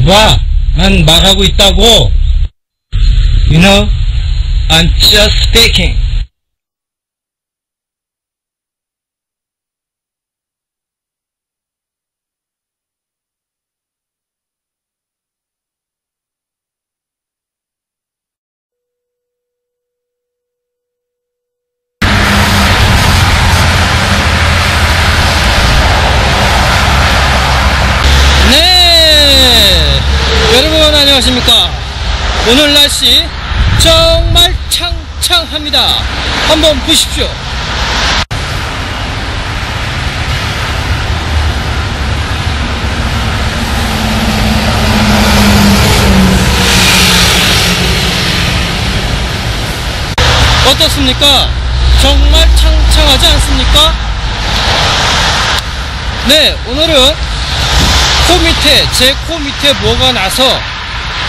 봐, 난 말하고 있다고. You know, I'm just speaking. 네, 여러분 안녕하십니까. 오늘 날씨 정말 창창합니다. 한번 보십시오. 어떻습니까? 정말 창창하지 않습니까? 네, 오늘은 제 코 밑에 뭐가 나서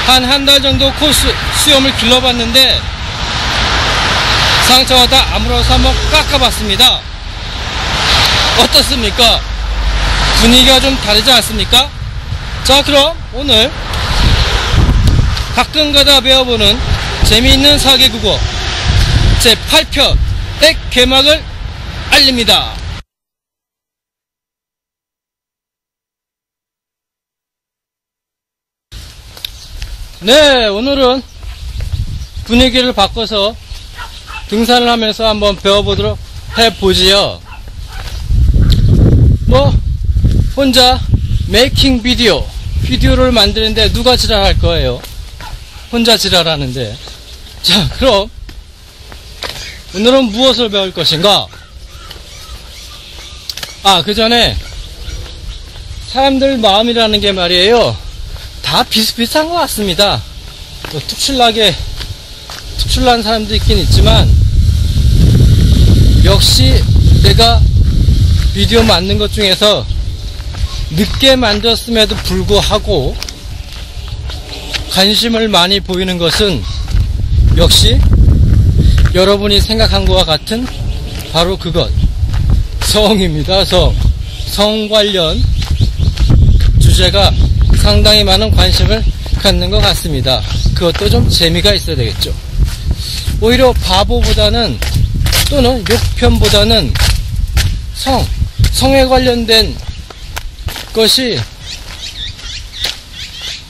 한 달 정도 코 수염을 길러봤는데 상처가 다 아물어서 한번 깎아봤습니다. 어떻습니까? 분위기가 좀 다르지 않습니까? 자, 그럼 오늘 가끔가다 배워보는 재미있는 사계국어 제8편 핵 개막을 알립니다. 네, 오늘은 분위기를 바꿔서 등산을 하면서 한번 배워보도록 해보지요. 혼자 메이킹 비디오를 만드는데 누가 지랄할 거예요? 혼자 지랄하는데. 자, 그럼 오늘은 무엇을 배울 것인가? 그 전에 사람들 마음이라는 게 말이에요, 다 비슷비슷한 것 같습니다. 특출난 사람도 있긴 있지만, 역시 내가 비디오 만든 것 중에서 늦게 만들었음에도 불구하고 관심을 많이 보이는 것은 역시 여러분이 생각한 것과 같은 바로 그것, 성입니다. 성 관련 주제가 상당히 많은 관심을 갖는 것 같습니다. 그것도 좀 재미가 있어야 되겠죠. 오히려 바보보다는, 또는 욕편보다는 성에 관련된 것이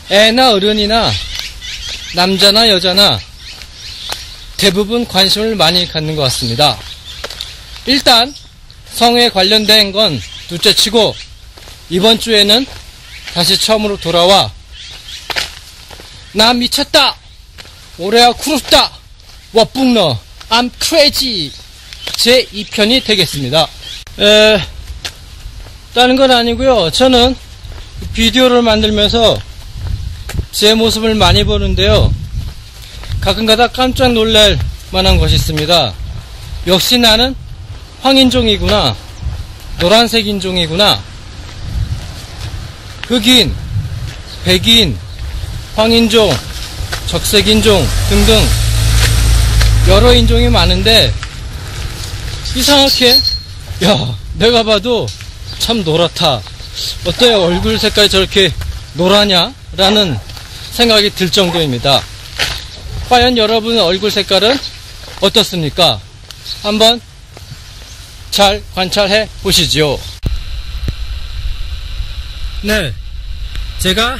애나 어른이나 남자나 여자나 대부분 관심을 많이 갖는 것 같습니다. 일단 성에 관련된 건 둘째치고, 이번 주에는 다시 처음으로 돌아와 나 미쳤다, 올해야 쿠르다, 와뿡너, I'm crazy 제2편이 되겠습니다. 다른 건 아니고요, 저는 비디오를 만들면서 제 모습을 많이 보는데요, 가끔가다 깜짝 놀랄 만한 것이 있습니다. 역시 나는 황인종이구나, 노란색 인종이구나, 흑인, 백인, 황인종, 적색인종 등등 여러 인종이 많은데, 이상하게 내가 봐도 참 노랗다, 어때요? 얼굴 색깔이 저렇게 노라냐? 라는 생각이 들 정도입니다. 과연 여러분 얼굴 색깔은 어떻습니까? 한번 잘 관찰해 보시지요. 네, 제가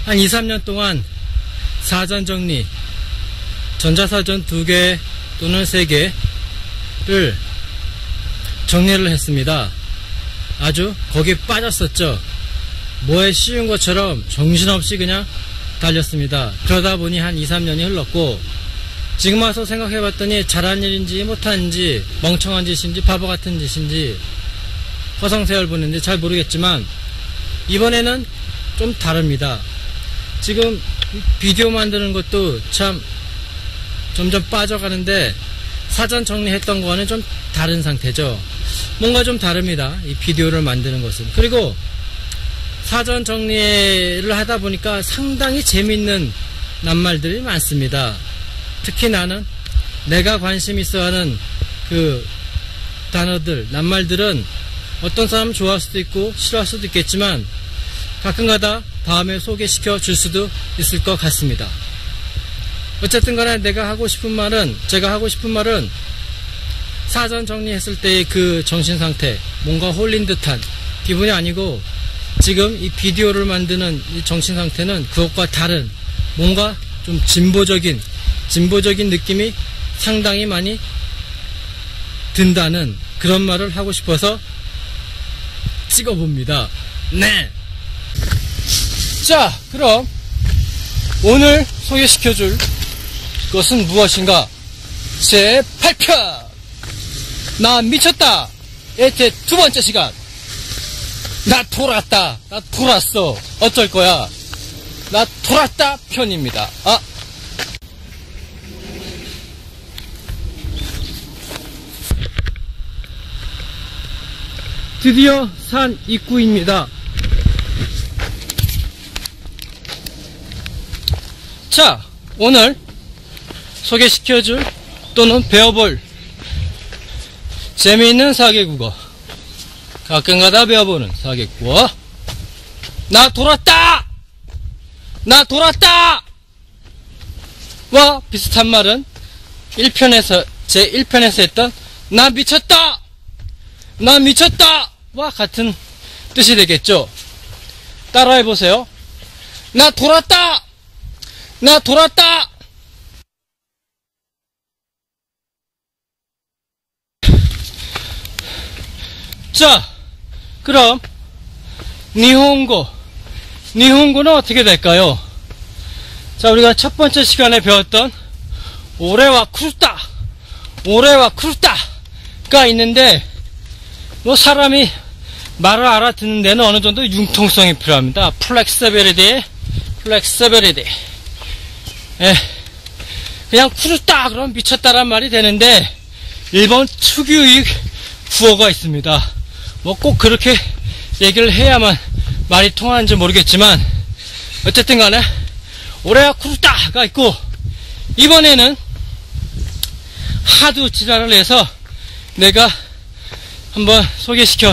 한 2-3년 동안 사전 정리, 전자사전 2개 또는 3개를 정리를 했습니다. 아주 거기에 빠졌었죠. 뭐에 씌운 것처럼 정신없이 그냥 달렸습니다. 그러다 보니 한 2-3년이 흘렀고, 지금 와서 생각해봤더니 잘한 일인지 못한 일인지, 멍청한 짓인지 바보 같은 짓인지, 허송세월 보는지 잘 모르겠지만 이번에는 좀 다릅니다. 지금 비디오 만드는 것도 참 점점 빠져가는데, 사전 정리했던 거와는 좀 다른 상태죠. 뭔가 좀 다릅니다, 이 비디오를 만드는 것은. 그리고 사전 정리를 하다 보니까 상당히 재밌는 낱말들이 많습니다. 특히 나는 내가 관심 있어 하는 그 단어들, 낱말들은 어떤 사람은 좋아할 수도 있고 싫어할 수도 있겠지만, 가끔가다 다음에 소개시켜 줄 수도 있을 것 같습니다. 어쨌든 간에 제가 하고 싶은 말은 사전 정리했을 때의 그 정신상태, 뭔가 홀린 듯한 기분이 아니고 지금 이 비디오를 만드는 이 정신상태는 그것과 다른 뭔가 좀 진보적인 느낌이 상당히 많이 든다는 그런 말을 하고 싶어서 찍어봅니다. 네. 자, 그럼 오늘 소개시켜줄 것은 무엇인가? 제 8편! 나 미쳤다! 에테 두 번째 시간! 나 돌았다! 나 돌았어! 어쩔 거야? 나 돌았다! 편입니다. 드디어 산 입구입니다. 자, 오늘 소개시켜줄 또는 배워볼 재미있는 사계국어, 가끔가다 배워보는 사계국어, 나 돌았다! 나 돌았다! 와 비슷한 말은 1편에서 제 1편에서 했던 나 미쳤다! 나 미쳤다! 와 같은 뜻이 되겠죠. 따라해보세요. 나 돌았다! 나 돌았다! 자, 그럼 니혼고는 어떻게 될까요? 자, 우리가 첫 번째 시간에 배웠던 오레와 쿠르타가 있는데, 뭐 사람이 말을 알아듣는 데는 어느 정도 융통성이 필요합니다. 플렉서빌리티. 예, 그냥 쿠르타 그럼 미쳤다란 말이 되는데 일본 특유의 구어가 있습니다. 뭐 꼭 그렇게 얘기를 해야만 말이 통하는지 모르겠지만 어쨌든 간에 오레와 쿠르타가 있고, 이번에는 하도 지랄을 해서 내가 한번 소개시켜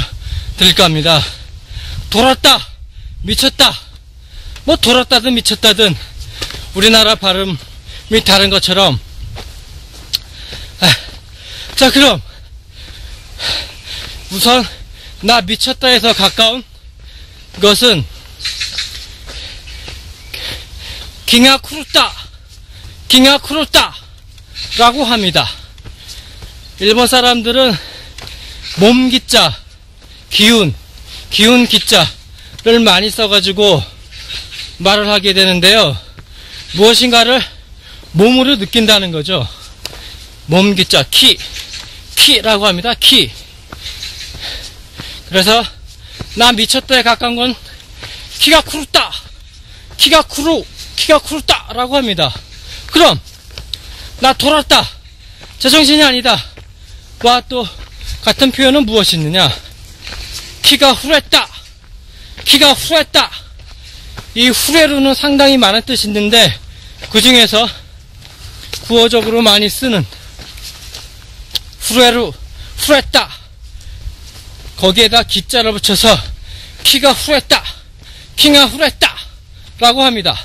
드릴까 합니다. 돌았다, 미쳤다. 뭐 돌았다든 미쳤다든 우리나라 발음이 다른 것처럼. 자, 그럼 우선 나 미쳤다에서 가까운 것은 깅아쿠르타라고 합니다. 일본 사람들은 몸기자, 기운 기자를 많이 써가지고 말을 하게 되는데요. 무엇인가를 몸으로 느낀다는 거죠. 몸기자, 키라고 합니다. 키. 그래서 나 미쳤다에 가까운 건 키가쿠르타라고 합니다. 그럼 나 돌았다, 제정신이 아니다 와 또 같은 표현은 무엇이 있느냐? 키가 후랬다. 이 후레루는 상당히 많은 뜻이 있는데 그 중에서 구어적으로 많이 쓰는 후랬다, 거기에다 기자를 붙여서 키가 후랬다 라고 합니다.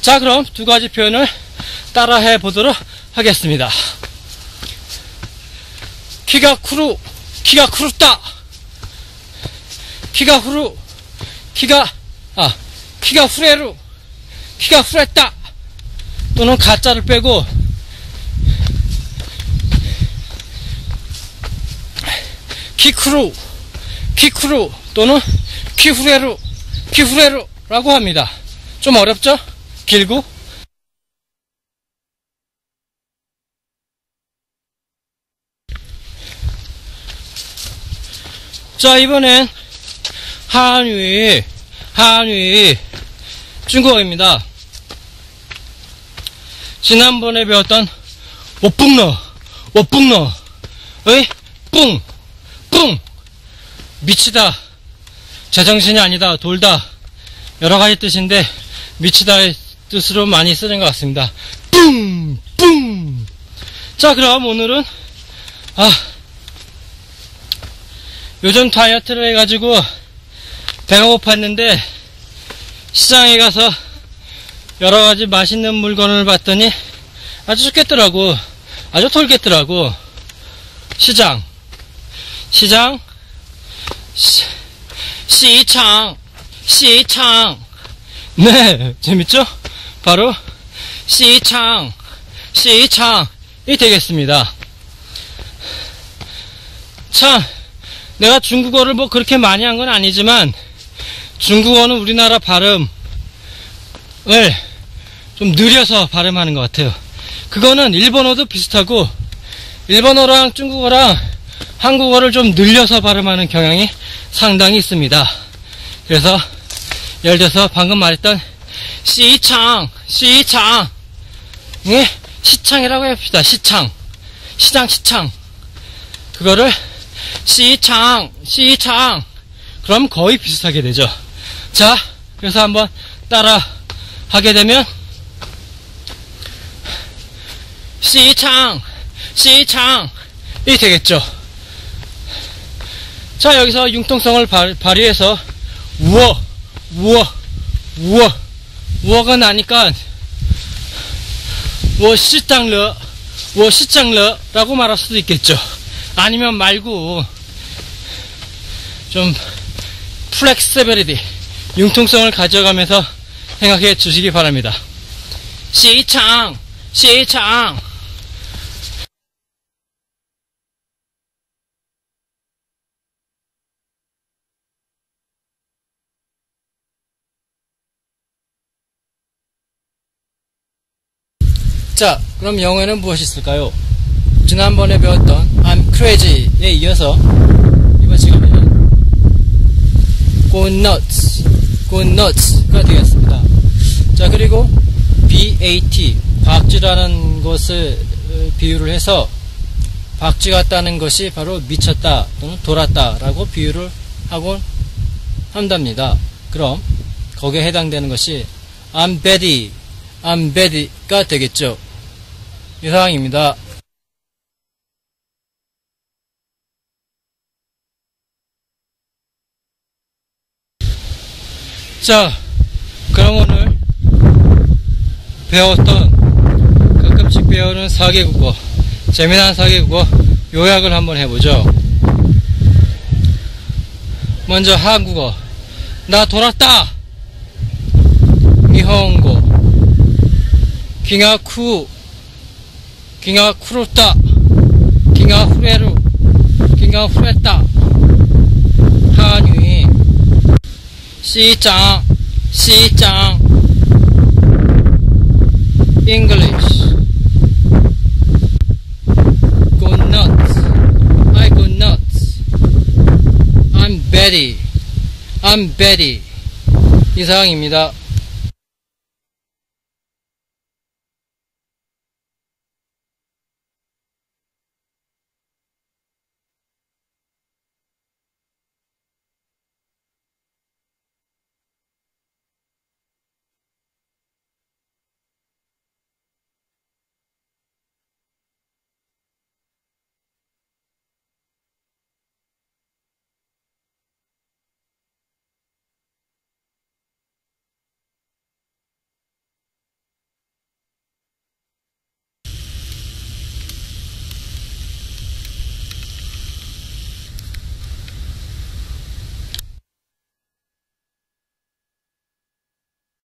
자, 그럼 두 가지 표현을 따라해 보도록 하겠습니다. 키가 후랬다 또는 가짜를 빼고 키쿠루 또는 키후레루라고 합니다. 좀 어렵죠? 길고. 자, 이번엔 한위 중국어입니다. 지난번에 배웠던 워뿡너의 뿡 미치다, 제정신이 아니다, 돌다, 여러가지 뜻인데 미치다의 뜻으로 많이 쓰는 것 같습니다. 뿡. 자, 그럼 오늘은 요즘 다이어트를 해가지고 배가 고팠는데 시장에 가서 여러가지 맛있는 물건을 봤더니 아주 좋겠더라고. 아주 털겠더라고. 시장, 시장, 시장. 네, 재밌죠? 바로 시장이 되겠습니다. 참, 내가 중국어를 뭐 그렇게 많이 한 건 아니지만 중국어는 우리나라 발음을 좀 느려서 발음하는 것 같아요. 그거는 일본어도 비슷하고 일본어랑 중국어랑 한국어를 좀 늘려서 발음하는 경향이 상당히 있습니다. 그래서 예를 들어서 방금 말했던 시장, 예? 시장이라고 해봅시다. 시장, 그거를 시장, 그럼 거의 비슷하게 되죠. 자, 그래서 한번 따라 하게 되면 시장이 되겠죠. 자, 여기서 융통성을 발휘해서 우어가 나니까 시장러라고 말할 수도 있겠죠. 아니면 말고 좀 플렉시빌리티, 융통성을 가져가면서 생각해 주시기 바랍니다. 시장. 자, 그럼 영어에는 무엇이 있을까요? 지난번에 배웠던 I'm crazy에 이어서 이번 시간에는 go nuts가 되겠습니다. 자, 그리고 BAT, 박쥐라는 것을 비유를 해서 박쥐 같다는 것이 바로 미쳤다 또는 돌았다 라고 비유를 하곤 한답니다. 그럼 거기에 해당되는 것이 I'm bad가 되겠죠. 이상입니다. 자, 그럼 오늘 배웠던 가끔씩 배우는 사계국어, 재미난 사계국어 요약을 한번 해보죠. 먼저 한국어, 나 돌았다. 일본어, 기가쿠르다, 기가후레다. 한유, 시장, English, go nuts, I go nuts, I'm Betty, 이상입니다.